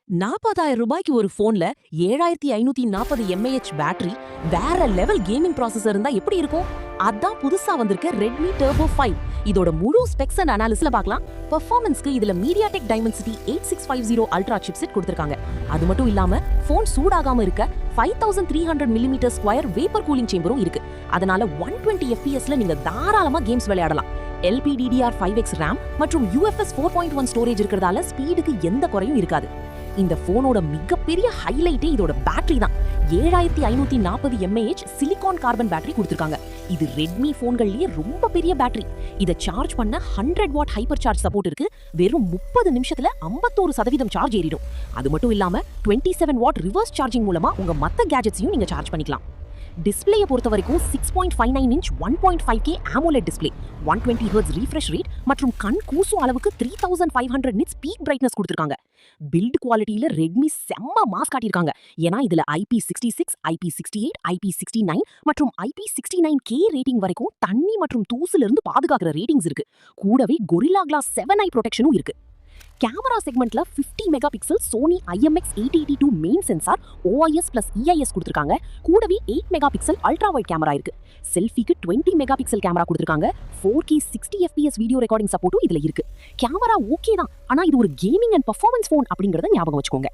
ரூ. 40,000 ஒரு போன்ல 7540 mAh பேட்டரி, வேற லெவல் கேமிங் ப்ராசஸர் இருந்தா எப்படி இருக்கும்? அதான் புதுசா வந்திருக்க Redmi Turbo 5. இதோட முழு ஸ்பெக்ஸ் அண்ட் அனாலிசிஸ்ல பார்க்கலாம். பெர்ஃபார்மன்ஸ்க்கு இதுல MediaTek Dimensity 8650 Ultra chipset கொடுத்திருக்காங்க. அது மட்டும் இல்லாம போன் சூடாகாம இருக்க 5300 mm ஸ்கொயர் வேப்பர் கூலிங் சேம்பரும் இருக்கு. அதனால 120 fps நீங்க தாராளமா கேம்ஸ் விளையாடலாம். LPDDR5X RAM மற்றும் UFS 4.1 ஸ்டோரேஜ் இருக்கிறதால ஸ்பீடுக்கு எந்த குறையும் இருக்காது. இந்த போனோட மிகப்பெரிய ஹைலைட்டே இதோட பேட்டரி தான். 7540 mAh சிலிகான் கார்பன் பேட்டரி கொடுத்திருக்காங்க. இது ரெட்மி போன்கள்லயே ரொம்ப பெரிய பேட்டரி. இத சார்ஜ் பண்ண 100 வாட் ஹைப்பர் சார்ஜ் சப்போர்ட் இருக்கு. வெறும் 30 நிமிஷத்துல 51% சார்ஜ் ஏறிடும். அது மட்டும் இல்லாம 27 வாட் ரிவர்ஸ் சார்ஜிங் மூலமா உங்க மத்த கேஜெட்ஸையும் நீங்க சார்ஜ் பண்ணிக்கலாம். டிஸ்பிளேயை பொறுத்த வரைக்கும் 6.59 inch 1.5K AMOLED display, 120 Hz refresh rate மற்றும் கண் கூசும் அளவுக்கு 3500 நிட்ஸ் பீக் பிரைட்னஸ் கொடுத்திருக்காங்க. பில்ட் குவாலிட்டியில ரெட்மி செம்ம மாஸ் காட்டியிருக்காங்க. ஏன்னா இதுல IP66, IP68, IP69 மற்றும் IP69K ரேட்டிங் வரைக்கும் தண்ணி மற்றும் தூசுல இருந்து பாதுகாக்கிற ரேட்டிங்ஸ் இருக்கு. கூடவே கொரில்லா கிளாஸ் 7i ப்ரொடெக்ஷனும் இருக்கு. கேமரா செக்மெண்ட்ல 50 mega pixel Sony IMX882 main sensor OIS plus EIS கொடுத்திருக்காங்க. கூடவே 8 mega pixel ultra wide camera இருக்கு. செல்ஃபிக்கு 20 மெகா பிக்சல் கேமரா கொடுத்திருக்காங்க. 4K 60 fps வீடியோ ரெக்கார்டிங் சப்போர்ட்டும் இதுல இருக்கு. கேமரா ஓகே தான், ஆனா இது ஒரு கேமிங் அண்ட் பெர்ஃபார்மன்ஸ் போன் அப்படிங்கறத ஞாபகம் வச்சுக்கோங்க.